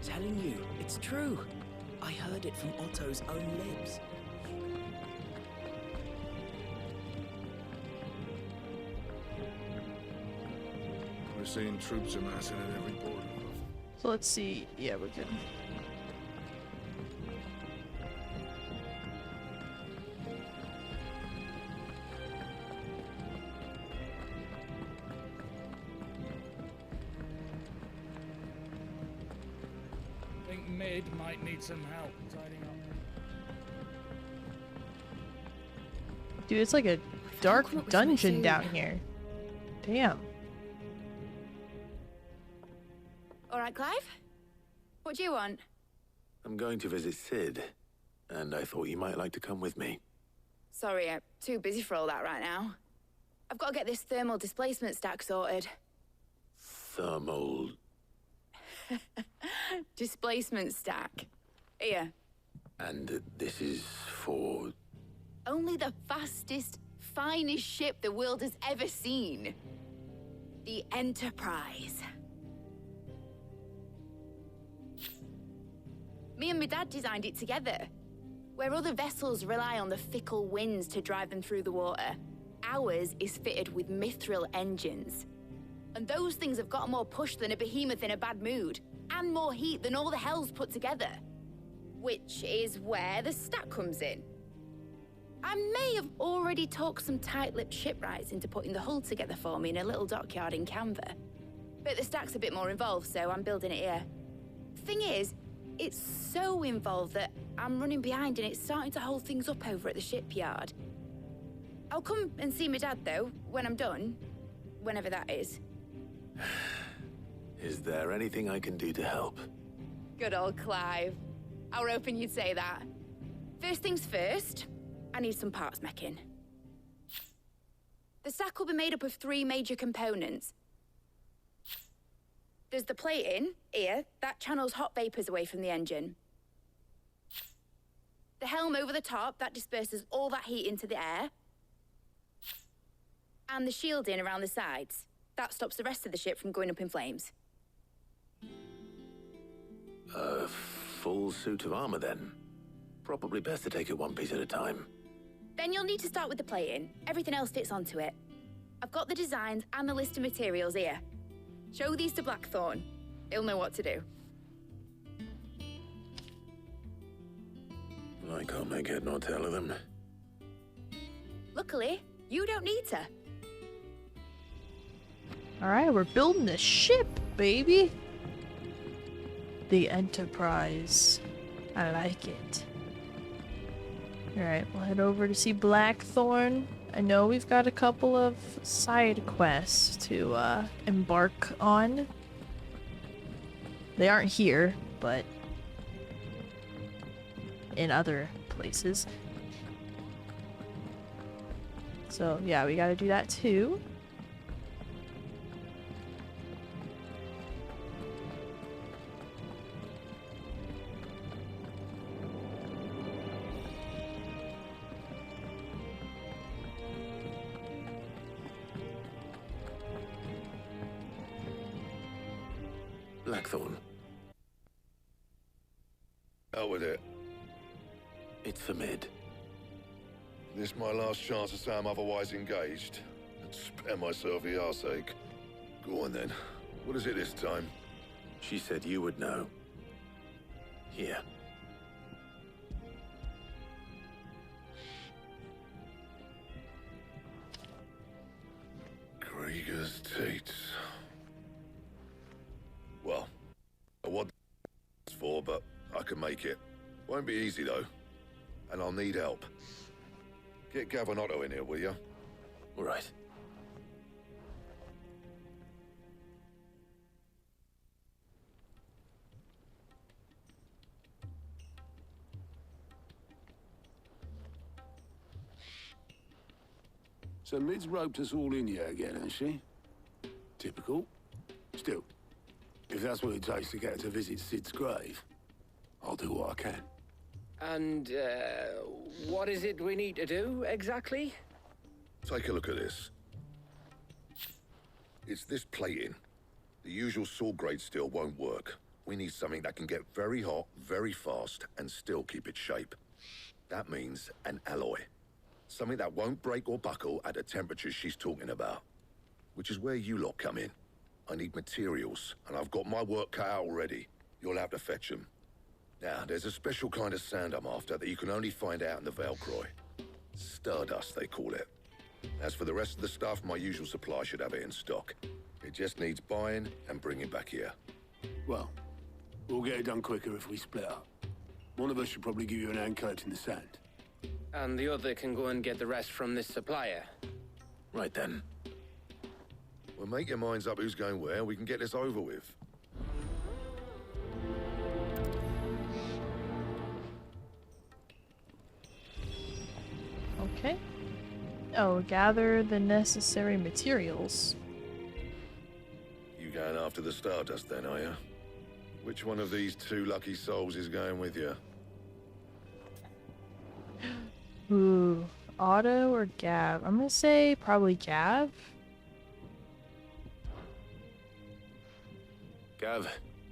telling you, it's true. I heard it from Otto's own lips. We're seeing troops amassing at every border. So let's see. Yeah, we're good. I think Mid might need some help tidying up. Dude, it's like a dark dungeon down here. Damn. All right, Clive? What do you want? I'm going to visit Sid, and I thought you might like to come with me. Sorry, I'm too busy for all that right now. I've got to get this thermal displacement stack sorted. Thermal... Displacement stack. Here. And this is for... Only the fastest, finest ship the world has ever seen. The Enterprise. Me and my dad designed it together. Where other vessels rely on the fickle winds to drive them through the water, ours is fitted with mithril engines. And those things have got more push than a behemoth in a bad mood, and more heat than all the hells put together. Which is where the stack comes in. I may have already talked some tight-lipped shipwrights into putting the hull together for me in a little dockyard in Canva. But the stack's a bit more involved, so I'm building it here. Thing is, it's so involved that I'm running behind and it's starting to hold things up over at the shipyard. I'll come and see my dad, though, when I'm done. Whenever that is. Is there anything I can do to help? Good old Clive. I were hoping you'd say that. First things first, I need some parts meching. The stack will be made up of 3 major components. There's the plating, here, that channels hot vapors away from the engine. The helm over the top, that disperses all that heat into the air. And the shielding around the sides. That stops the rest of the ship from going up in flames. A full suit of armor, then? Probably best to take it one piece at a time. Then you'll need to start with the plating. Everything else fits onto it. I've got the designs and the list of materials here. Show these to Blackthorn. He'll know what to do. I can't make head nor tail of them. Luckily, you don't need to. Alright, we're building a ship, baby! The Enterprise. I like it. Alright, we'll head over to see Blackthorn. I know we've got a couple of side quests to embark on. They aren't here, but in other places. So yeah, we gotta do that too. Blackthorn. Out with it. It's for Mid. This my last chance to say I'm otherwise engaged. And spare myself the arseache. Go on then. What is it this time? She said you would know. Here. Krieger's Tates. Well, I want this for, but I can make it. Won't be easy though. And I'll need help. Get Gavin Otto in here, will you? All right. So Mid's roped us all in here again, has she? Typical. Still, if that's what it takes to get her to visit Sid's grave, I'll do what I can. And, what is it we need to do, exactly? Take a look at this. It's this plating. The usual sword grade steel won't work. we need something that can get very hot, very fast, and still keep its shape. That means an alloy. Something that won't break or buckle at the temperatures she's talking about. Which is where you lot come in. I need materials, and I've got my work cut out already. You'll have to fetch them. Now, there's a special kind of sand I'm after that you can only find out in the Velcroy. Stardust, they call it. As for the rest of the stuff, my usual supply should have it in stock. It just needs buying and bringing back here. Well, we'll get it done quicker if we split up. One of us should probably give you an hand collecting the sand. And the other can go and get the rest from this supplier. Right then. Well, make your minds up who's going where, and we can get this over with. Okay. Oh, gather the necessary materials. You going after the Stardust then, are you? Which one of these two lucky souls is going with you? Ooh, Otto or Gav? I'm gonna say probably Gav. Gav,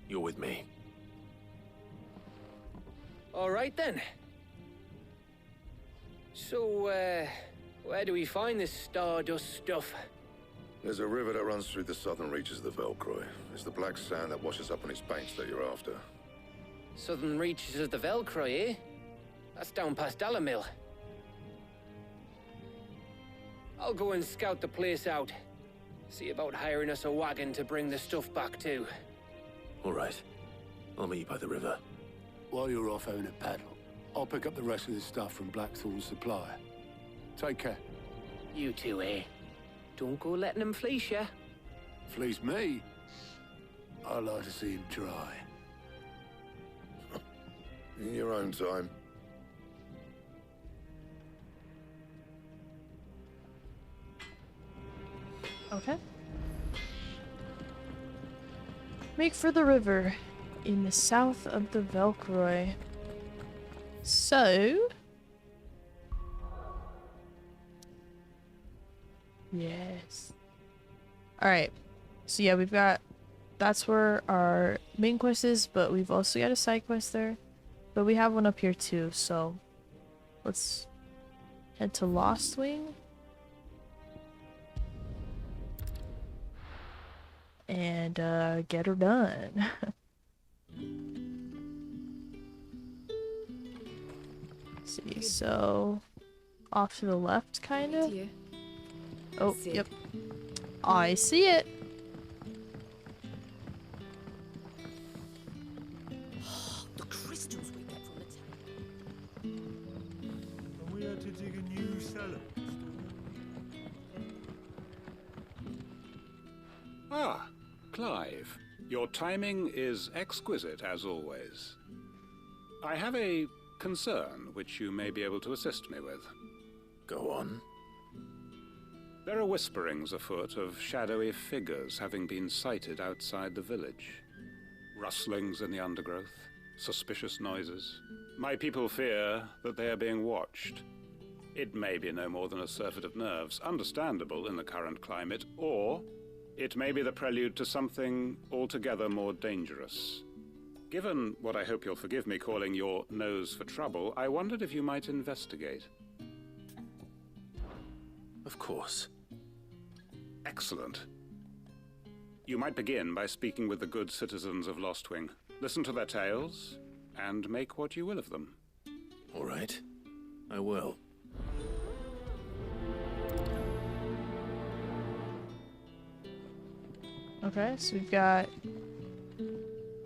you're with me. All right then. So, where do we find this Stardust stuff? There's a river that runs through the southern reaches of the Velcroy. It's the black sand that washes up on its banks that you're after. Southern reaches of the Velcroy, eh? That's down past Dalamil. I'll go and scout the place out. See about hiring us a wagon to bring the stuff back to. All right. I'll meet you by the river. While you're off having a paddle, I'll pick up the rest of the stuff from Blackthorn's supplier. Take care. You two, eh? Don't go letting them fleece ya. Fleece me? I'd like to see him try. In your own time. Okay. Make for the river in the south of the Velcroy. So... Yes. Alright. So yeah, we've got... That's where our main quest is, but we've also got a side quest there. But we have one up here too, so... Let's head to Lost Wing. And get her done. Let's see, so off to the left, kind of. Oh, yep. I see it. The crystals we get from the town. And we had to dig a new cellar. Ah, Clive. Your timing is exquisite, as always. I have a concern which you may be able to assist me with. Go on. There are whisperings afoot of shadowy figures having been sighted outside the village. Rustlings in the undergrowth, suspicious noises. My people fear that they are being watched. It may be no more than a surfeit of nerves, understandable in the current climate, or it may be the prelude to something altogether more dangerous. Given what I hope you'll forgive me calling your nose for trouble, I wondered if you might investigate. Of course. Excellent. You might begin by speaking with the good citizens of Lostwing. Listen to their tales, and make what you will of them. All right. I will. Okay, so we've got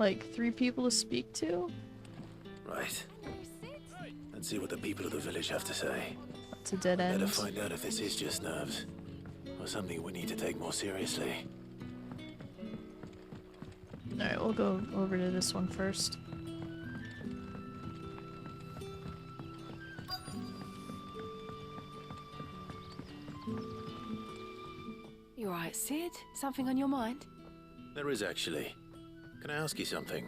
like 3 people to speak to. Right. Let's see what the people of the village have to say. That's a dead end. Better find out if this is just nerves, or something we need to take more seriously. Alright, we'll go over to this one first. You alright, Sid? Something on your mind? There is actually. Can I ask you something?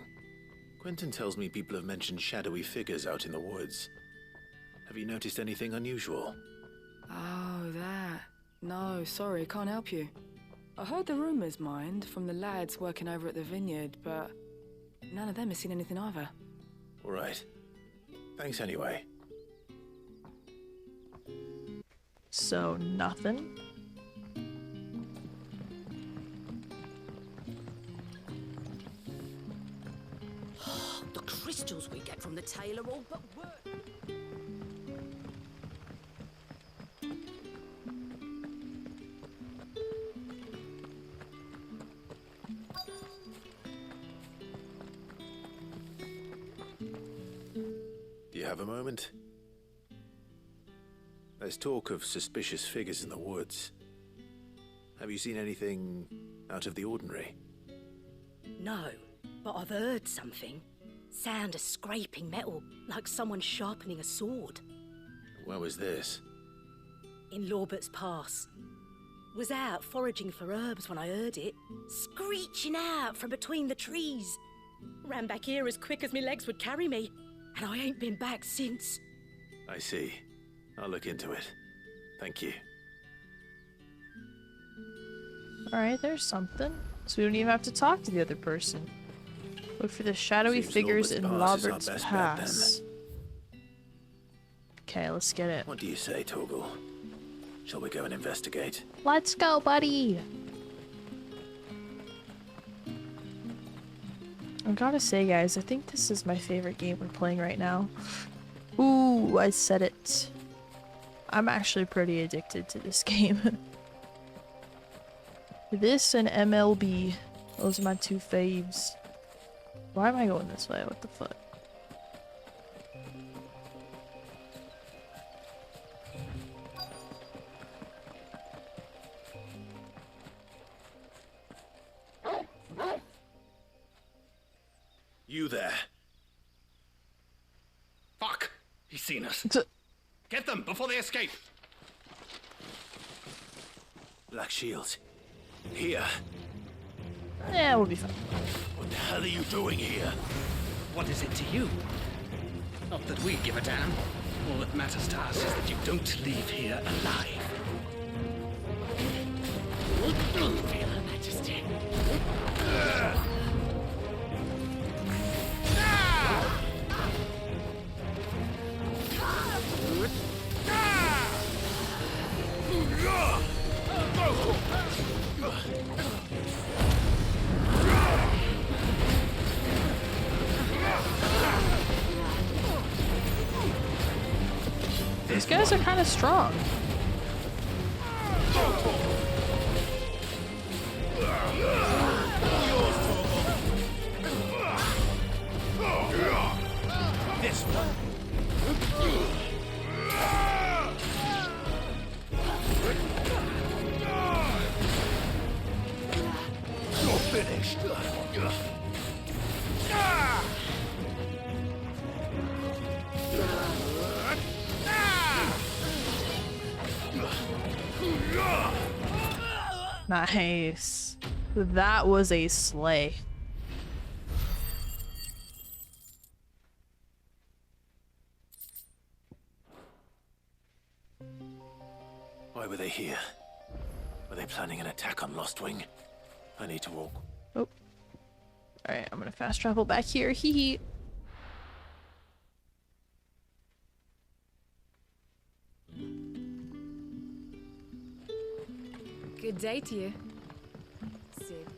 Quentin tells me people have mentioned shadowy figures out in the woods. Have you noticed anything unusual? Oh, that. No, sorry, can't help you. I heard the rumours, mind, from the lads working over at the vineyard, but none of them have seen anything either. All right. Thanks anyway. So, nothing? The crystals we get from the tailor all but work. Do you have a moment? There's talk of suspicious figures in the woods. Have you seen anything out of the ordinary? No, but I've heard something. Sound of scraping metal, like someone sharpening a sword. Where was this? In Lorbert's Pass. Was out foraging for herbs when I heard it, screeching out from between the trees. Ran back here as quick as my legs would carry me, and I ain't been back since. I see. I'll look into it. Thank you. Alright, there's something. So we don't even have to talk to the other person. Look for the shadowy Seems figures in Lorbert's Robert's Pass is our best bet, Pass. Okay, let's get it. What do you say, Torgal? Shall we go and investigate? Let's go, buddy! I gotta say, guys, I think this is my favorite game we're playing right now. Ooh, I said it. I'm actually pretty addicted to this game. This and MLB. Those are my two faves. Why am I going this way? What the fuck? You there. Fuck! He's seen us. Get them before they escape. Black Shields. Here. Yeah, we'll be fine. What the hell are you doing here? What is it to you? Not that we give a damn. All that matters to us is that you don't leave here alive. Feel Her Majesty. These guys are kind of strong. This one. You're finished. Nice. That was a slay. Why were they here? Were they planning an attack on Lostwing? I need to walk. Oh. Alright, I'm gonna fast travel back here. Hee hee. Good day to you, Sid.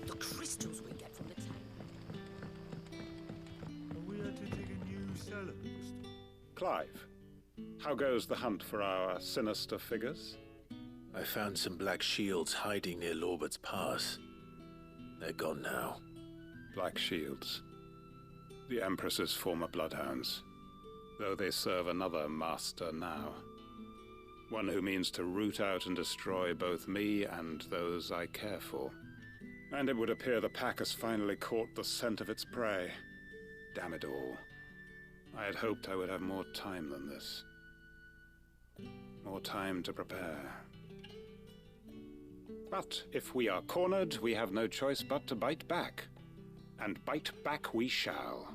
The crystals we get from the tailor. Are we to dig a new cellar? Clive, how goes the hunt for our sinister figures? I found some black shields hiding near Lorbert's Pass. They're gone now. Black Shields. The Empress's former bloodhounds. Though they serve another master now. One who means to root out and destroy both me and those I care for. And it would appear the pack has finally caught the scent of its prey. Damn it all. I had hoped I would have more time than this. More time to prepare. But if we are cornered, we have no choice but to bite back. And bite back we shall.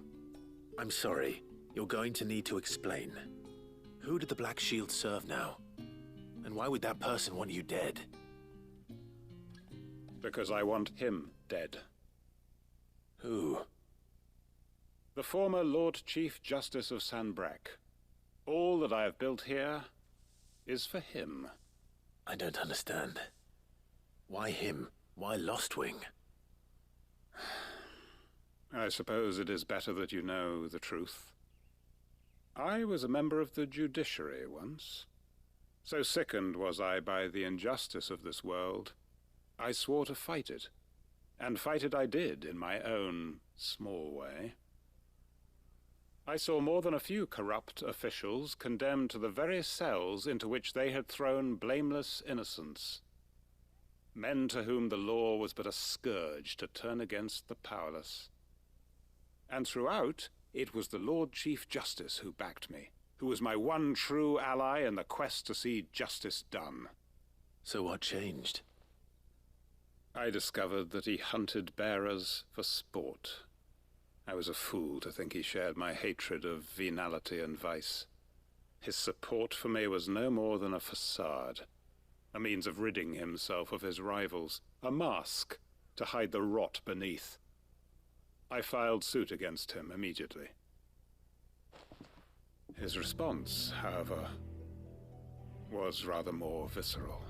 I'm sorry. You're going to need to explain. Who did the Black Shield serve now? And why would that person want you dead? Because I want him dead. Who? The former Lord Chief Justice of Sanbreque. All that I have built here is for him. I don't understand. Why him? Why Lostwing? I suppose it is better that you know the truth. I was a member of the judiciary once. So sickened was I by the injustice of this world, I swore to fight it. And fight it I did in my own small way. I saw more than a few corrupt officials condemned to the very cells into which they had thrown blameless innocents. Men to whom the law was but a scourge to turn against the powerless. And throughout, it was the Lord Chief Justice who backed me, who was my one true ally in the quest to see justice done. So what changed? I discovered that he hunted bearers for sport. I was a fool to think he shared my hatred of venality and vice. His support for me was no more than a facade, a means of ridding himself of his rivals, a mask to hide the rot beneath. I filed suit against him immediately. His response, however, was rather more visceral.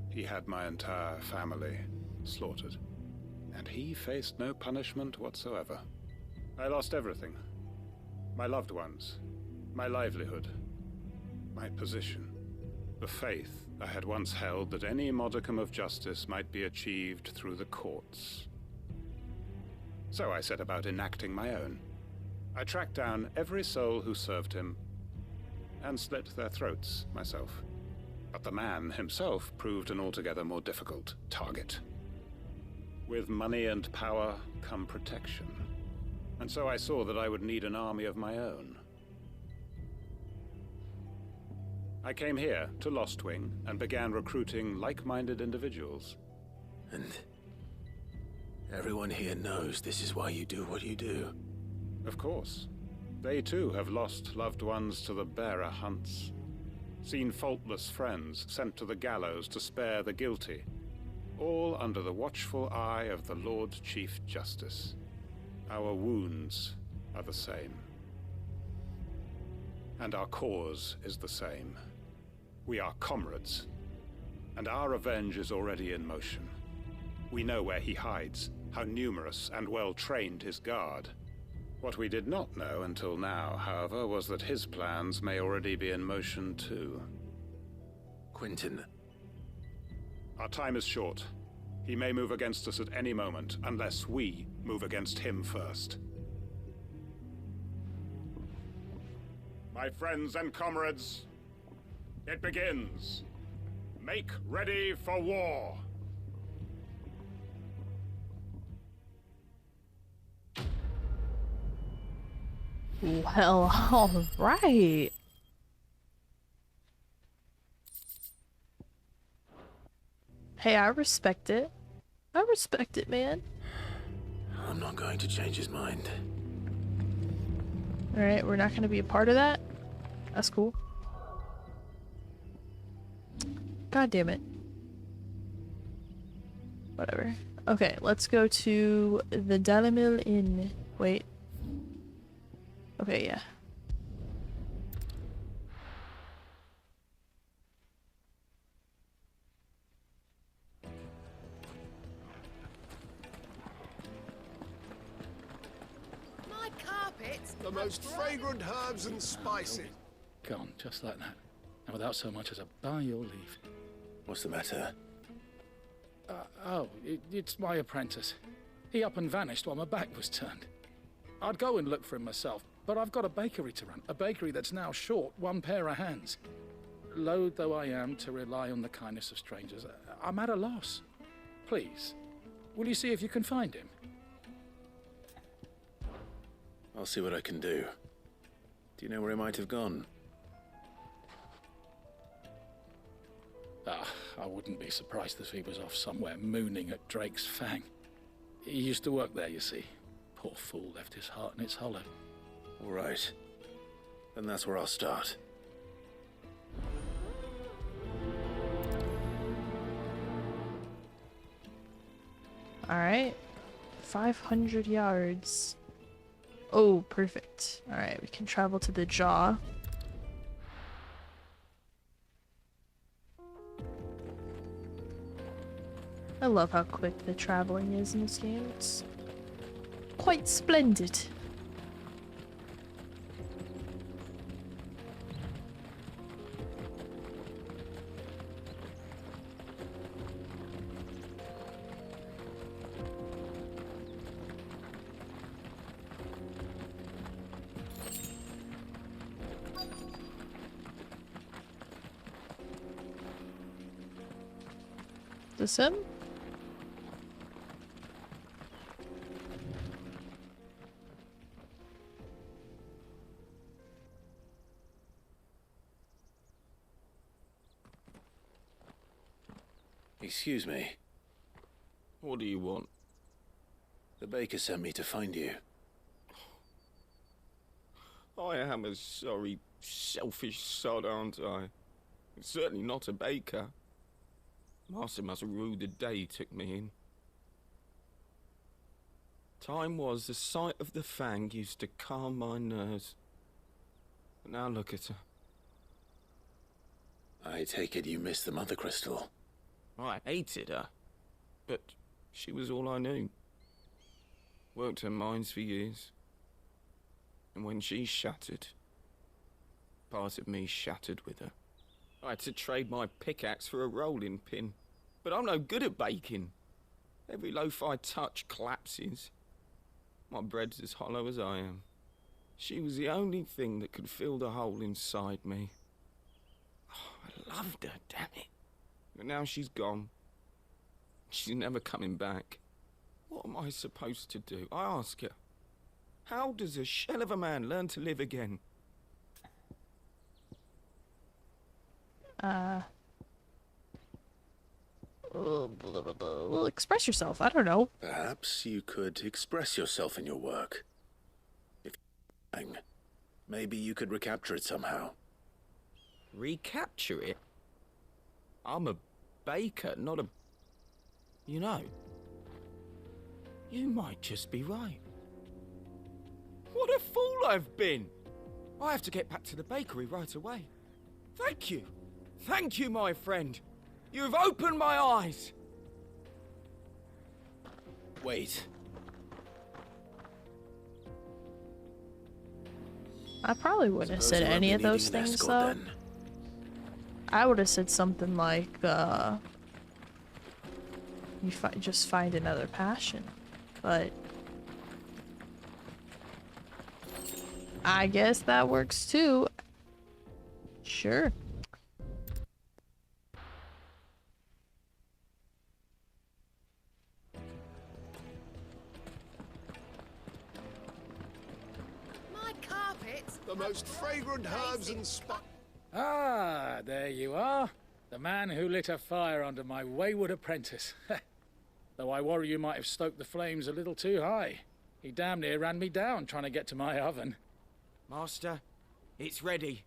He had my entire family slaughtered, and he faced no punishment whatsoever. I lost everything. My loved ones, my livelihood, my position, the faith I had once held that any modicum of justice might be achieved through the courts. So I set about enacting my own. I tracked down every soul who served him, and slit their throats myself. But the man himself proved an altogether more difficult target. With money and power come protection. And so I saw that I would need an army of my own. I came here to Lostwing and began recruiting like-minded individuals. And everyone here knows this is why you do what you do. Of course. They too have lost loved ones to the bearer hunts. Seen faultless friends sent to the gallows to spare the guilty. All under the watchful eye of the Lord Chief Justice. Our wounds are the same. And our cause is the same. We are comrades. And our revenge is already in motion. We know where he hides, how numerous and well-trained his guard. What we did not know until now, however, was that his plans may already be in motion too. Quentin. Our time is short. He may move against us at any moment, unless we move against him first. My friends and comrades, it begins. Make ready for war. Well, all right. Hey, I respect it. I respect it, man. I'm not going to change his mind. Alright, we're not going to be a part of that? That's cool. God damn it. Whatever. Okay, let's go to the Dalimil Inn. Wait. Okay, yeah. My carpets. The most fragrant herbs and spices. Gone, just like that. And without so much as a by your leave. What's the matter? It's my apprentice. He up and vanished while my back was turned. I'd go and look for him myself, but I've got a bakery to run. A bakery that's now short one pair of hands. Loath though I am to rely on the kindness of strangers, I'm at a loss. Please, will you see if you can find him? I'll see what I can do. Do you know where he might have gone? I wouldn't be surprised if he was off somewhere mooning at Drake's Fang. He used to work there, you see. Poor fool left his heart in its hollow. All right. Then that's where I'll start. Alright. 500 yards. Oh, perfect. Alright, we can travel to the jaw. I love how quick the traveling is in this game. It's quite splendid. This him? Excuse me. What do you want? The baker sent me to find you. I am a sorry, selfish sod, aren't I? Certainly not a baker. Master must rue the day he took me in. Time was the sight of the Fang used to calm my nerves. But now look at her. I take it you missed the Mother Crystal. I hated her, but she was all I knew. Worked her mines for years. And when she shattered, part of me shattered with her. I had to trade my pickaxe for a rolling pin, but I'm no good at baking. Every loaf I touch collapses. My bread's as hollow as I am. She was the only thing that could fill the hole inside me. Oh, I loved her, damn it. But now she's gone. She's never coming back. What am I supposed to do? I ask her. How does a shell of a man learn to live again? Well, express yourself. I don't know. Perhaps you could express yourself in your work. If maybe you could recapture it somehow. Recapture it? I'm a baker, not a... You know, you might just be right. What a fool I've been! I have to get back to the bakery right away. Thank you. Thank you, my friend. You've opened my eyes. Wait. I probably wouldn't have said any of those things, though. Then. I would have said something like, you just find another passion. But I guess that works too. Sure. My carpets. The most fragrant herbs and spices. Ah, there you are. The man who lit a fire under my wayward apprentice. Though I worry you might have stoked the flames a little too high. He damn near ran me down trying to get to my oven. Master, it's ready.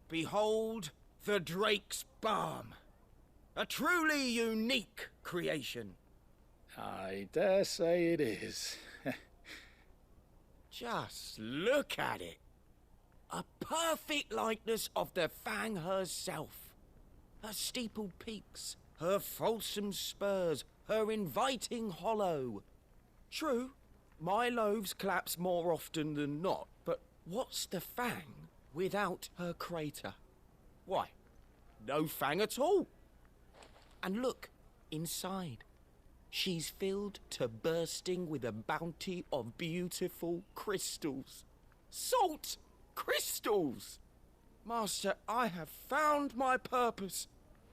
Behold the Drake's Balm. A truly unique creation. I dare say it is. Just look at it. A perfect likeness of the Fang herself. Her steepled peaks, her fulsome spurs, her inviting hollow. True, my loaves collapse more often than not, but what's the Fang without her crater? Why, no Fang at all. And look, inside. She's filled to bursting with a bounty of beautiful crystals. Salt crystals! Master, I have found my purpose.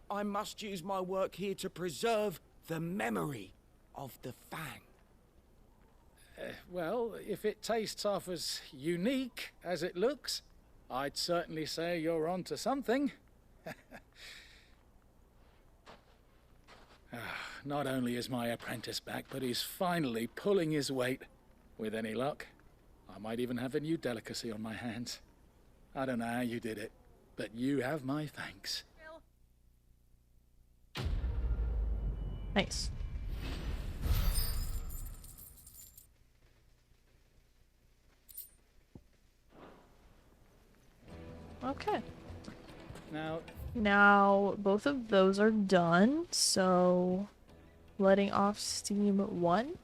I must use my work here to preserve the memory of the Fang. Well, if it tastes half as unique as it looks, I'd certainly say you're onto something. Not only is my apprentice back, but he's finally pulling his weight. With any luck, I might even have a new delicacy on my hands. I don't know how you did it, but you have my thanks. Nice. Okay. Now, Now, both of those are done, so letting off steam 1.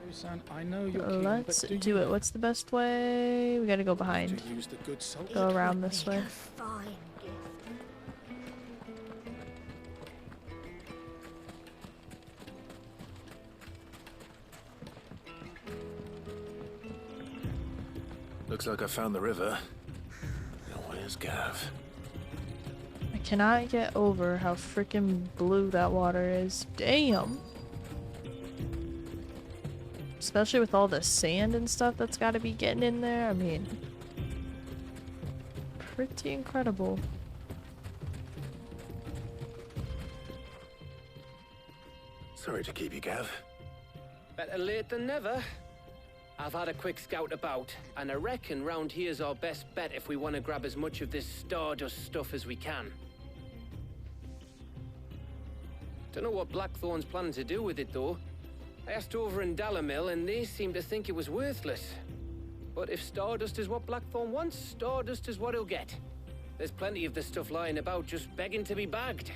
Busan, I know you're keen, Let's but do it. What's the best way? We gotta go behind. to use the good salt? Go around this way. Fine gift. Looks like I found the river. Now where's Gav? I cannot get over how freaking blue that water is. Damn! Especially with all the sand and stuff that's gotta be getting in there. I mean, pretty incredible. Sorry to keep you, Gav. Better late than never. I've had a quick scout about, and I reckon round here's our best bet if we want to grab as much of this Stardust stuff as we can. Don't know what Blackthorn's planning to do with it, though. I asked over in Dalamil, and they seem to think it was worthless. But if Stardust is what Blackthorn wants, Stardust is what he'll get. There's plenty of this stuff lying about, just begging to be bagged.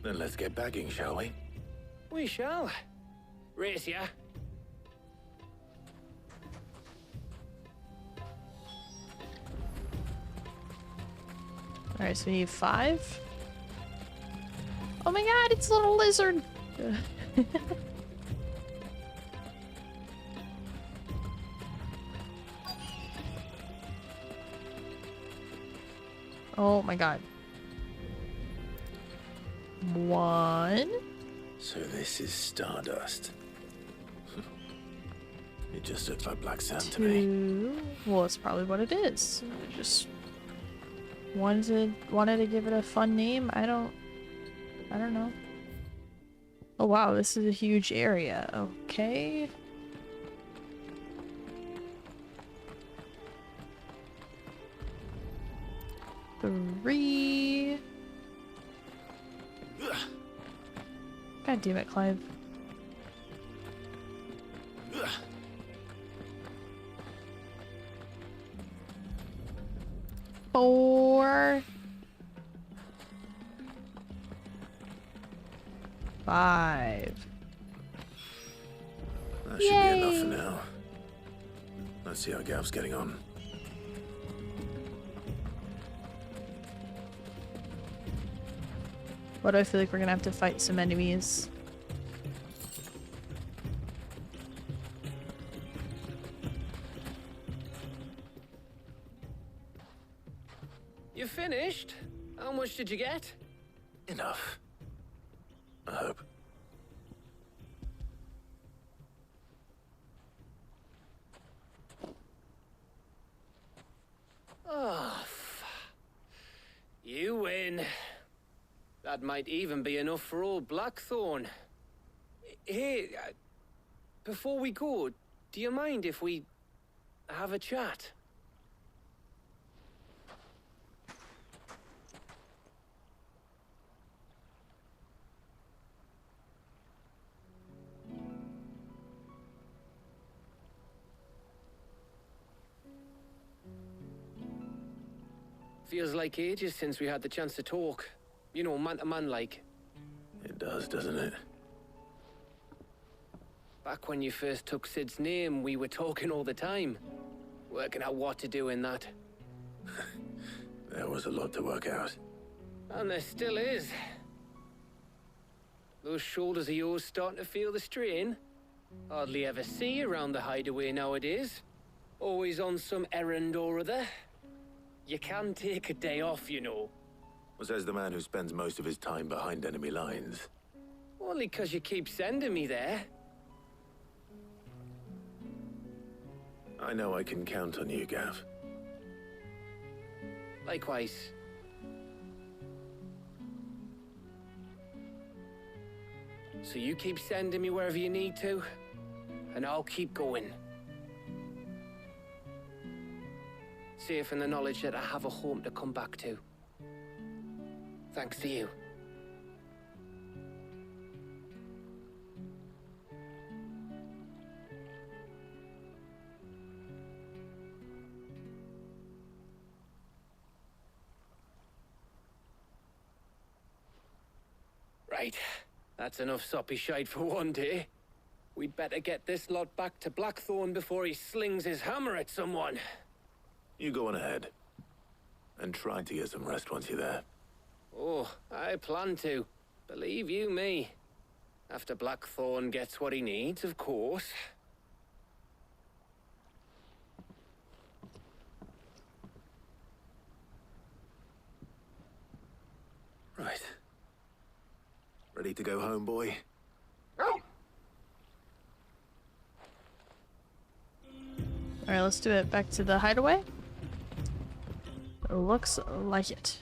Then let's get bagging, shall we? We shall. Race ya. Alright, so we need 5. Oh my god, it's a little lizard! Oh my god. 1. So this is Stardust. It just looks like black sand to me. 2. Well, it's probably what it is. I just wanted to give it a fun name. I don't know. Oh wow, this is a huge area. Okay. Three. God damn it, Clive. Four. 5. That should be enough for now. Let's see how Gav's getting on. Why do I feel like we're gonna have to fight some enemies? You finished? How much did you get? Enough. I hope. Oh, you win. That might even be enough for old Blackthorn. Hey, before we go, do you mind if we have a chat? Feels like ages since we had the chance to talk. You know, man to man like. It does, doesn't it? Back when you first took Sid's name, we were talking all the time. Working out what to do in that. There was a lot to work out. And there still is. Those shoulders of yours starting to feel the strain. Hardly ever see you around the hideaway nowadays. Always on some errand or other. You can take a day off, you know. Says the man who spends most of his time behind enemy lines. Only 'cause you keep sending me there. I know I can count on you, Gav. Likewise. So you keep sending me wherever you need to, and I'll keep going. Safe in the knowledge that I have a home to come back to. Thanks to you. Right. That's enough soppy shite for one day. We'd better get this lot back to Blackthorn before he slings his hammer at someone. You go on ahead. And try to get some rest once you're there. Oh, I plan to. Believe you me. After Blackthorn gets what he needs, of course. Right. Ready to go home, boy? Alright, let's do it. Back to the hideaway. Looks like it.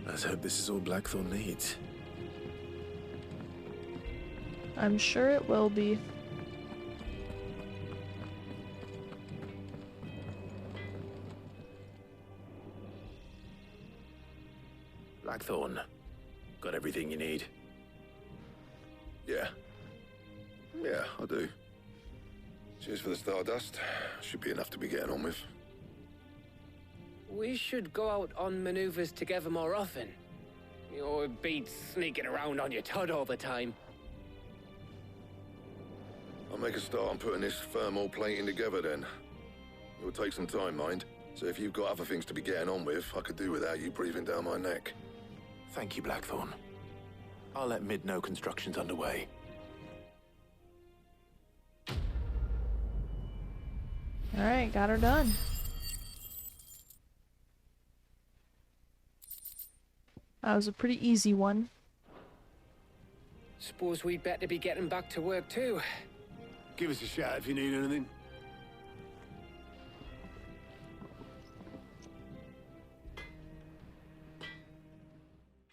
Let's hope this is all Blackthorn needs. I'm sure it will be. Blackthorn, got everything you need? Yeah. Yeah, I do. Cheers for the Stardust. Should be enough to be getting on with. We should go out on maneuvers together more often. You beat sneaking around on your Todd all the time. I'll make a start on putting this thermal plating together then. It will take some time, mind. So if you've got other things to be getting on with, I could do without you breathing down my neck. Thank you, Blackthorn. I'll let Mid know construction's underway. Alright, got her done. That was a pretty easy one. Suppose we'd better be getting back to work too. Give us a shout if you need anything.